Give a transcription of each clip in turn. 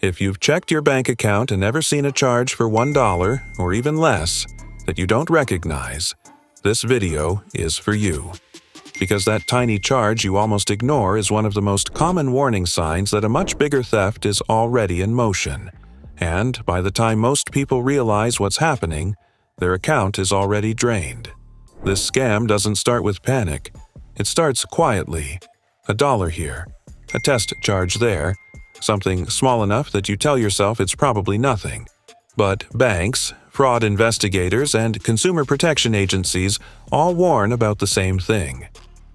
If you've checked your bank account and never seen a charge for $1 or even less that you don't recognize, this video is for you. Because that tiny charge you almost ignore is one of the most common warning signs that a much bigger theft is already in motion. And by the time most people realize what's happening, their account is already drained. This scam doesn't start with panic. It starts quietly. $1 here, a test charge there, something small enough that you tell yourself it's probably nothing. But banks, fraud investigators, and consumer protection agencies all warn about the same thing.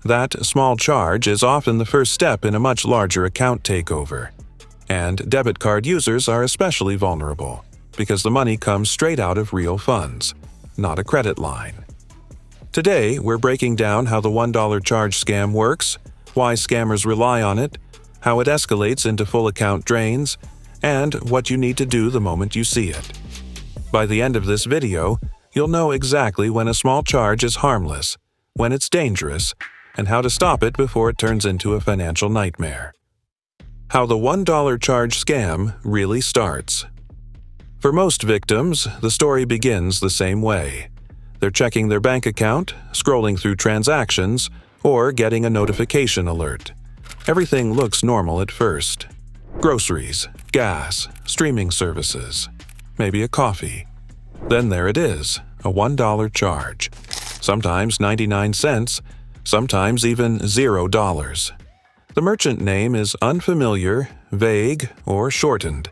That small charge is often the first step in a much larger account takeover. And debit card users are especially vulnerable, because the money comes straight out of real funds, not a credit line. Today, we're breaking down how the $1 charge scam works, why scammers rely on it, how it escalates into full account drains, and what you need to do the moment you see it. By the end of this video, you'll know exactly when a small charge is harmless, when it's dangerous, and how to stop it before it turns into a financial nightmare. How the $1 charge scam really starts. For most victims, the story begins the same way. They're checking their bank account, scrolling through transactions, or getting a notification alert. Everything looks normal at first. Groceries, gas, streaming services, maybe a coffee. Then there it is, a $1 charge. Sometimes 99 cents, sometimes even $0. The merchant name is unfamiliar, vague, or shortened.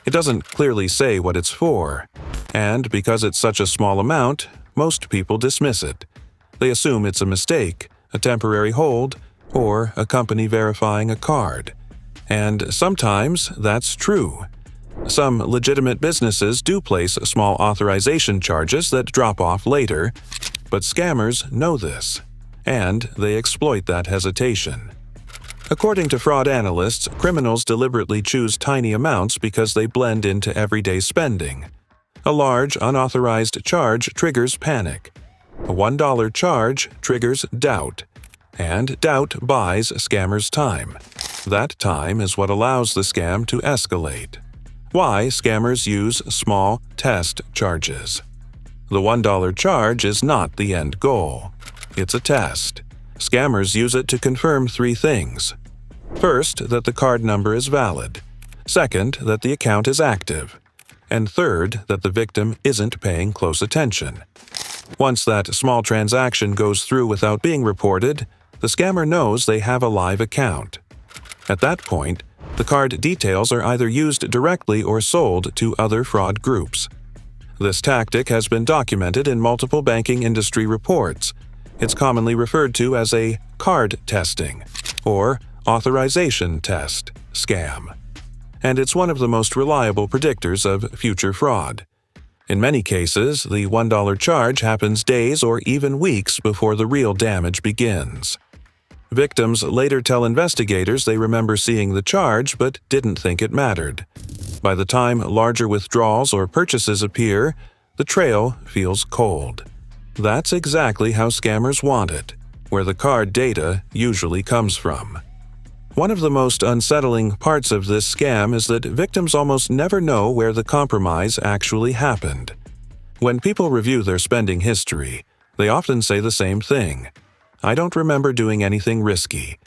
It doesn't clearly say what it's for, and because it's such a small amount, most people dismiss it. They assume it's a mistake, a temporary hold, or a company verifying a card. And sometimes that's true. Some legitimate businesses do place small authorization charges that drop off later, but scammers know this, and they exploit that hesitation. According to fraud analysts, criminals deliberately choose tiny amounts because they blend into everyday spending. A large, unauthorized charge triggers panic. A $1 charge triggers doubt. And doubt buys scammers time. That time is what allows the scam to escalate. Why scammers use small test charges. The $1 charge is not the end goal. It's a test. Scammers use it to confirm 3 things. First, that the card number is valid. Second, that the account is active. And third, that the victim isn't paying close attention. Once that small transaction goes through without being reported, the scammer knows they have a live account. At that point, the card details are either used directly or sold to other fraud groups. This tactic has been documented in multiple banking industry reports. It's commonly referred to as a card testing or authorization test scam. And it's one of the most reliable predictors of future fraud. In many cases, the $1 charge happens days or even weeks before the real damage begins. Victims later tell investigators they remember seeing the charge but didn't think it mattered. By the time larger withdrawals or purchases appear, the trail feels cold. That's exactly how scammers want it, where the card data usually comes from. One of the most unsettling parts of this scam is that victims almost never know where the compromise actually happened. When people review their spending history, they often say the same thing. I don't remember doing anything risky.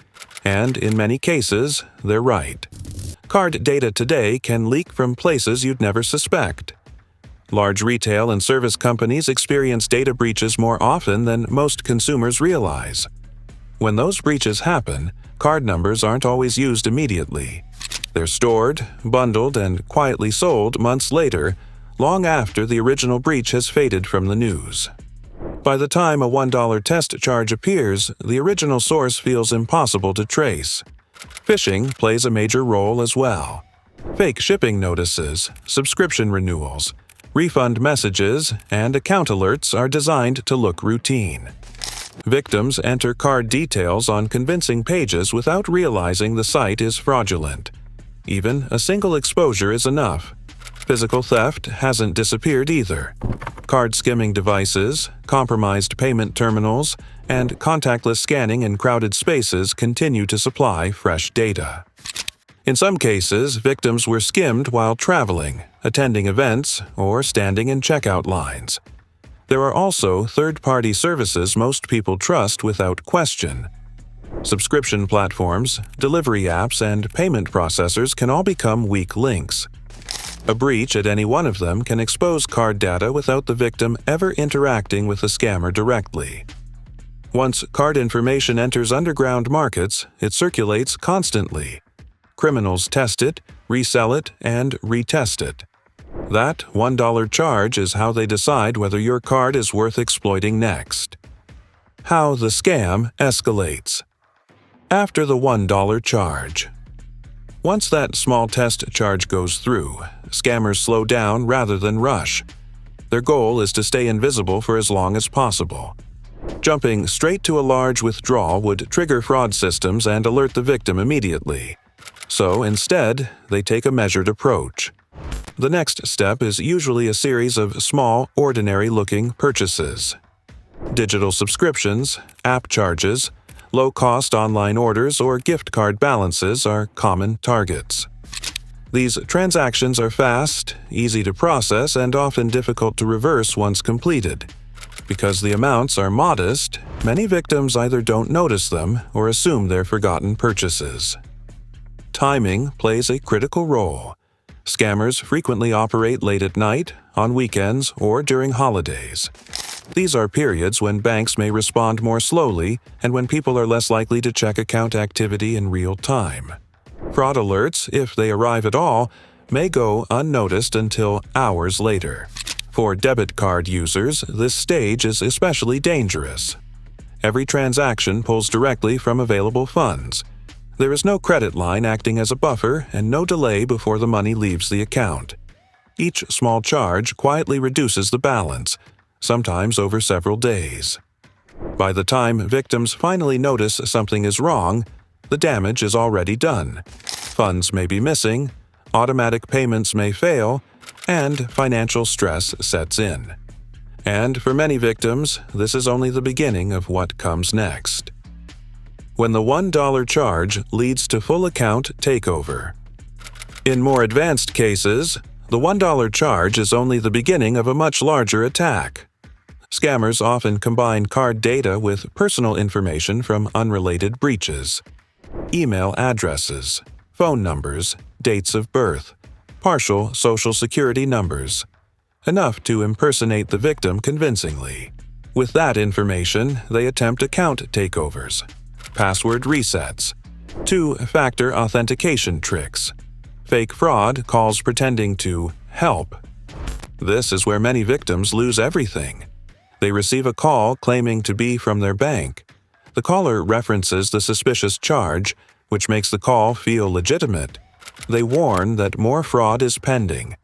And in many cases, they're right. Card data today can leak from places you'd never suspect. Large retail and service companies experience data breaches more often than most consumers realize. When those breaches happen, card numbers aren't always used immediately. They're stored, bundled, and quietly sold months later, long after the original breach has faded from the news. By the time a $1 test charge appears, the original source feels impossible to trace. Phishing plays a major role as well. Fake shipping notices, subscription renewals, refund messages, and account alerts are designed to look routine. Victims enter card details on convincing pages without realizing the site is fraudulent. Even a single exposure is enough. Physical theft hasn't disappeared either. Card skimming devices, compromised payment terminals, and contactless scanning in crowded spaces continue to supply fresh data. In some cases, victims were skimmed while traveling, attending events, or standing in checkout lines. There are also third-party services most people trust without question. Subscription platforms, delivery apps, and payment processors can all become weak links. A breach at any one of them can expose card data without the victim ever interacting with the scammer directly. Once card information enters underground markets, it circulates constantly. Criminals test it, resell it, and retest it. That $1 charge is how they decide whether your card is worth exploiting next. How the scam escalates. After the $1 charge. Once that small test charge goes through, scammers slow down rather than rush. Their goal is to stay invisible for as long as possible. Jumping straight to a large withdrawal would trigger fraud systems and alert the victim immediately. So instead, they take a measured approach. The next step is usually a series of small, ordinary-looking purchases. Digital subscriptions, app charges, low-cost online orders, or gift card balances are common targets. These transactions are fast, easy to process, and often difficult to reverse once completed. Because the amounts are modest, many victims either don't notice them or assume they're forgotten purchases. Timing plays a critical role. Scammers frequently operate late at night, on weekends, or during holidays. These are periods when banks may respond more slowly and when people are less likely to check account activity in real time. Fraud alerts, if they arrive at all, may go unnoticed until hours later. For debit card users, this stage is especially dangerous. Every transaction pulls directly from available funds. There is no credit line acting as a buffer and no delay before the money leaves the account. Each small charge quietly reduces the balance, sometimes over several days. By the time victims finally notice something is wrong, the damage is already done. Funds may be missing, automatic payments may fail, and financial stress sets in. And for many victims, this is only the beginning of what comes next. When the $1 charge leads to full account takeover. In more advanced cases, the $1 charge is only the beginning of a much larger attack. Scammers often combine card data with personal information from unrelated breaches. Email addresses, phone numbers, dates of birth, partial social security numbers. Enough to impersonate the victim convincingly. With that information, they attempt account takeovers, password resets, two-factor authentication tricks, fake fraud calls pretending to help. This is where many victims lose everything. They receive a call claiming to be from their bank. The caller references the suspicious charge, which makes the call feel legitimate. They warn that more fraud is pending.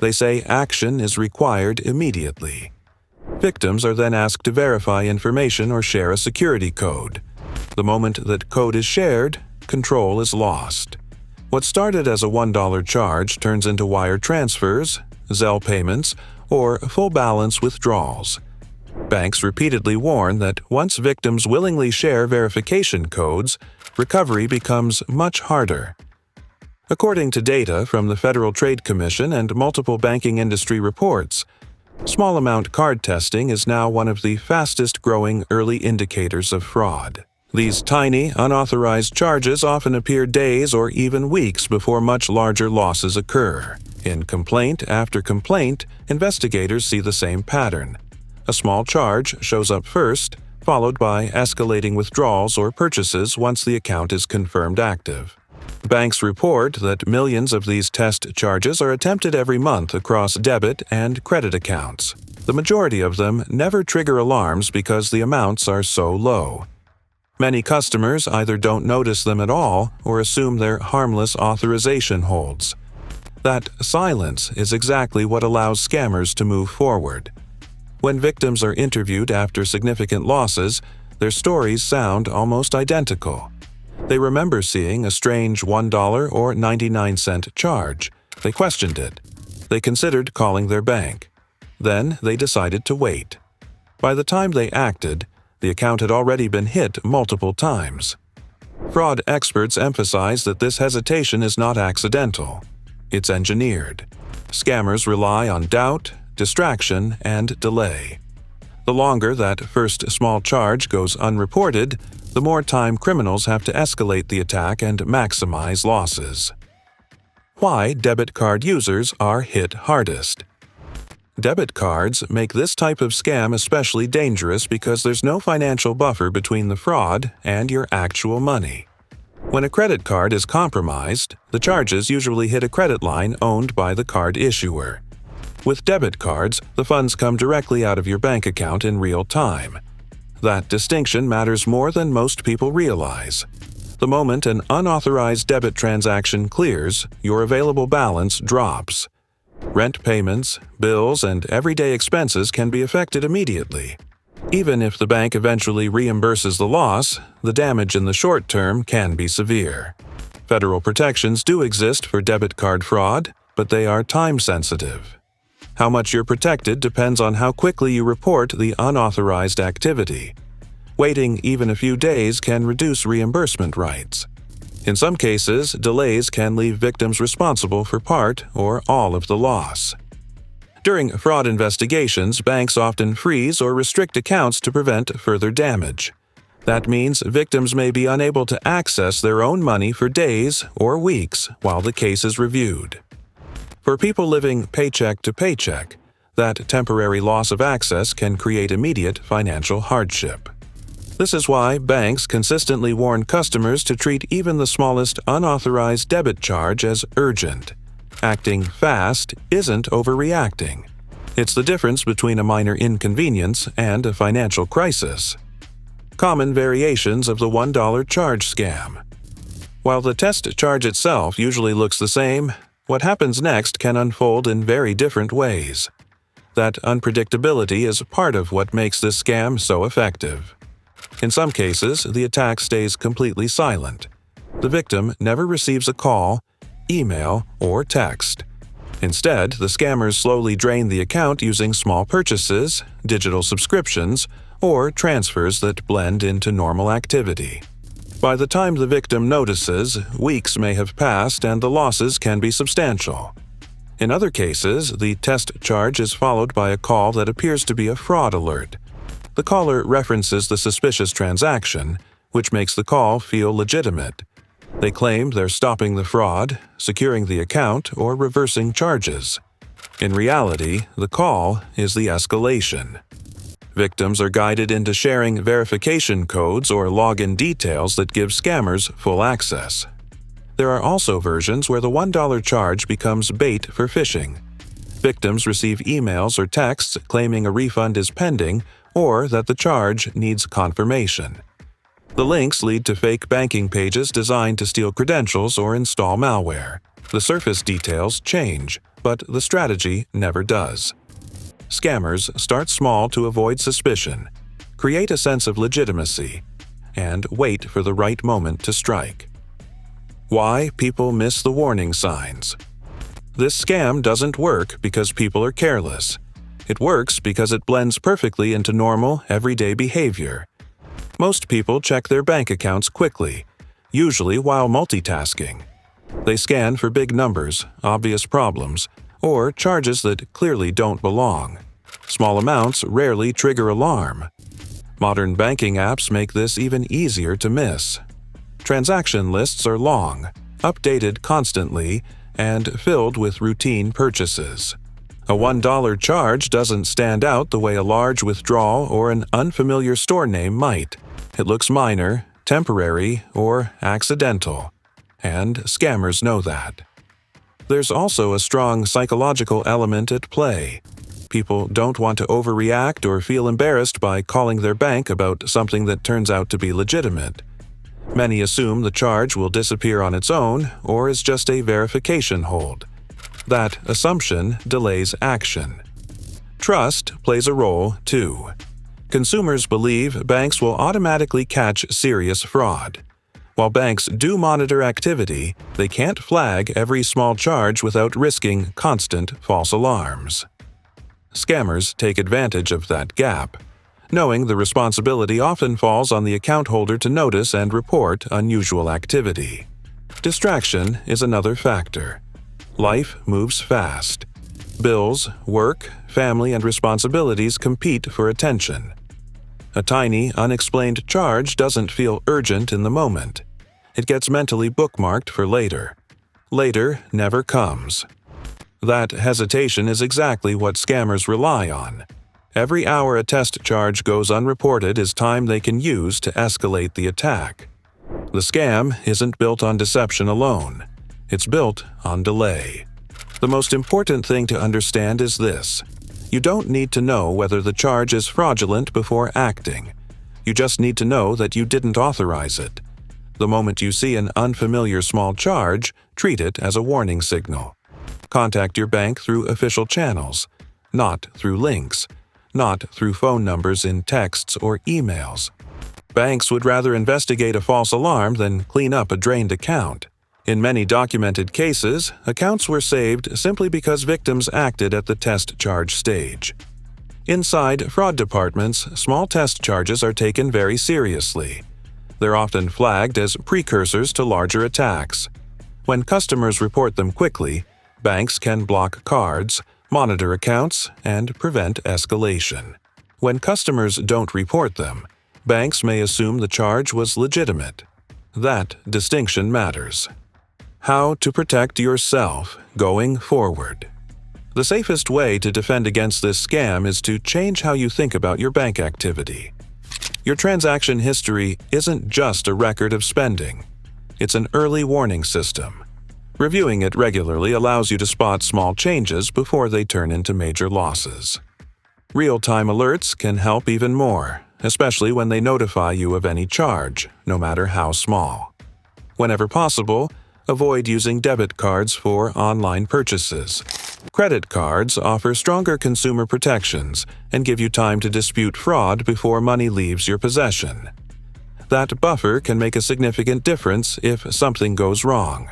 They say action is required immediately. Victims are then asked to verify information or share a security code. The moment that code is shared, control is lost. What started as a $1 charge turns into wire transfers, Zelle payments, or full balance withdrawals. Banks repeatedly warn that once victims willingly share verification codes, recovery becomes much harder. According to data from the Federal Trade Commission and multiple banking industry reports, small amount card testing is now one of the fastest-growing early indicators of fraud. These tiny, unauthorized charges often appear days or even weeks before much larger losses occur. In complaint after complaint, investigators see the same pattern. A small charge shows up first, followed by escalating withdrawals or purchases once the account is confirmed active. Banks report that millions of these test charges are attempted every month across debit and credit accounts. The majority of them never trigger alarms because the amounts are so low. Many customers either don't notice them at all or assume they're harmless authorization holds. That silence is exactly what allows scammers to move forward. When victims are interviewed after significant losses, their stories sound almost identical. They remember seeing a strange $1 or 99-cent charge. They questioned it. They considered calling their bank. Then they decided to wait. By the time they acted, the account had already been hit multiple times. Fraud experts emphasize that this hesitation is not accidental. It's engineered. Scammers rely on doubt, distraction, and delay. The longer that first small charge goes unreported, the more time criminals have to escalate the attack and maximize losses. Why debit card users are hit hardest. Debit cards make this type of scam especially dangerous because there's no financial buffer between the fraud and your actual money. When a credit card is compromised, the charges usually hit a credit line owned by the card issuer. With debit cards, the funds come directly out of your bank account in real time. That distinction matters more than most people realize. The moment an unauthorized debit transaction clears, your available balance drops. Rent payments, bills, and everyday expenses can be affected immediately. Even if the bank eventually reimburses the loss, the damage in the short term can be severe. Federal protections do exist for debit card fraud, but they are time-sensitive. How much you're protected depends on how quickly you report the unauthorized activity. Waiting even a few days can reduce reimbursement rights. In some cases, delays can leave victims responsible for part or all of the loss. During fraud investigations, banks often freeze or restrict accounts to prevent further damage. That means victims may be unable to access their own money for days or weeks while the case is reviewed. For people living paycheck to paycheck, that temporary loss of access can create immediate financial hardship. This is why banks consistently warn customers to treat even the smallest unauthorized debit charge as urgent. Acting fast isn't overreacting. It's the difference between a minor inconvenience and a financial crisis. Common variations of the $1 charge scam. While the test charge itself usually looks the same, what happens next can unfold in very different ways. That unpredictability is part of what makes this scam so effective. In some cases, the attack stays completely silent. The victim never receives a call, email, or text. Instead, the scammers slowly drain the account using small purchases, digital subscriptions, or transfers that blend into normal activity. By the time the victim notices, weeks may have passed and the losses can be substantial. In other cases, the test charge is followed by a call that appears to be a fraud alert. The caller references the suspicious transaction, which makes the call feel legitimate. They claim they're stopping the fraud, securing the account, or reversing charges. In reality, the call is the escalation. Victims are guided into sharing verification codes or login details that give scammers full access. There are also versions where the $1 charge becomes bait for phishing. Victims receive emails or texts claiming a refund is pending or that the charge needs confirmation. The links lead to fake banking pages designed to steal credentials or install malware. The surface details change, but the strategy never does. Scammers start small to avoid suspicion, create a sense of legitimacy, and wait for the right moment to strike. Why people miss the warning signs. This scam doesn't work because people are careless. It works because it blends perfectly into normal, everyday behavior. Most people check their bank accounts quickly, usually while multitasking. They scan for big numbers, obvious problems, or charges that clearly don't belong. Small amounts rarely trigger alarm. Modern banking apps make this even easier to miss. Transaction lists are long, updated constantly, and filled with routine purchases. A $1 charge doesn't stand out the way a large withdrawal or an unfamiliar store name might. It looks minor, temporary, or accidental. And scammers know that. There's also a strong psychological element at play. People don't want to overreact or feel embarrassed by calling their bank about something that turns out to be legitimate. Many assume the charge will disappear on its own or is just a verification hold. That assumption delays action. Trust plays a role, too. Consumers believe banks will automatically catch serious fraud. While banks do monitor activity, they can't flag every small charge without risking constant false alarms. Scammers take advantage of that gap. Knowing the responsibility often falls on the account holder to notice and report unusual activity. Distraction is another factor. Life moves fast. Bills, work, family, and responsibilities compete for attention. A tiny, unexplained charge doesn't feel urgent in the moment. It gets mentally bookmarked for later. Later never comes. That hesitation is exactly what scammers rely on. Every hour a test charge goes unreported is time they can use to escalate the attack. The scam isn't built on deception alone. It's built on delay. The most important thing to understand is this. You don't need to know whether the charge is fraudulent before acting. You just need to know that you didn't authorize it. The moment you see an unfamiliar small charge, treat it as a warning signal. Contact your bank through official channels, not through links, not through phone numbers in texts or emails. Banks would rather investigate a false alarm than clean up a drained account. In many documented cases, accounts were saved simply because victims acted at the test charge stage. Inside fraud departments, small test charges are taken very seriously. They're often flagged as precursors to larger attacks. When customers report them quickly, banks can block cards, monitor accounts, and prevent escalation. When customers don't report them, banks may assume the charge was legitimate. That distinction matters. How to protect yourself going forward. The safest way to defend against this scam is to change how you think about your bank activity. Your transaction history isn't just a record of spending. It's an early warning system. Reviewing it regularly allows you to spot small changes before they turn into major losses. Real-time alerts can help even more, especially when they notify you of any charge, no matter how small. Whenever possible, avoid using debit cards for online purchases. Credit cards offer stronger consumer protections and give you time to dispute fraud before money leaves your possession. That buffer can make a significant difference if something goes wrong.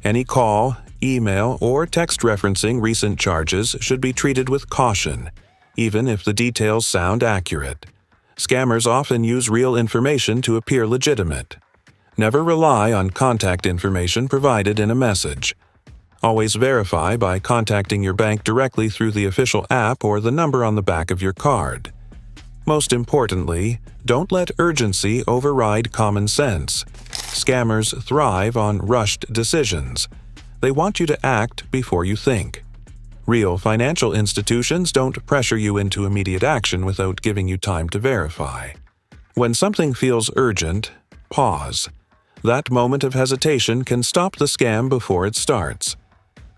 Any call, email, or text referencing recent charges should be treated with caution, even if the details sound accurate. Scammers often use real information to appear legitimate. Never rely on contact information provided in a message. Always verify by contacting your bank directly through the official app or the number on the back of your card. Most importantly, don't let urgency override common sense. Scammers thrive on rushed decisions. They want you to act before you think. Real financial institutions don't pressure you into immediate action without giving you time to verify. When something feels urgent, pause. That moment of hesitation can stop the scam before it starts.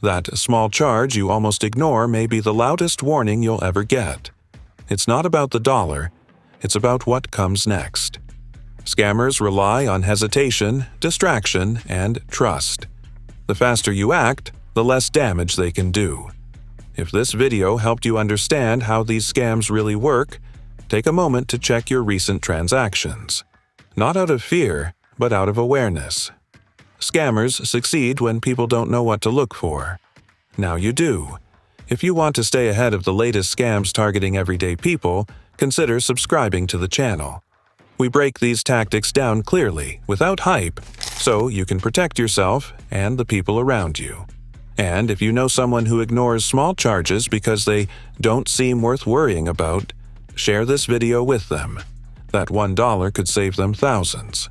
That small charge you almost ignore may be the loudest warning you'll ever get. It's not about the dollar, it's about what comes next. Scammers rely on hesitation, distraction, and trust. The faster you act, the less damage they can do. If this video helped you understand how these scams really work, take a moment to check your recent transactions. Not out of fear, but out of awareness. Scammers succeed when people don't know what to look for. Now you do. If you want to stay ahead of the latest scams targeting everyday people, consider subscribing to the channel. We break these tactics down clearly, without hype, so you can protect yourself and the people around you. And if you know someone who ignores small charges because they don't seem worth worrying about, share this video with them. That $1 could save them thousands.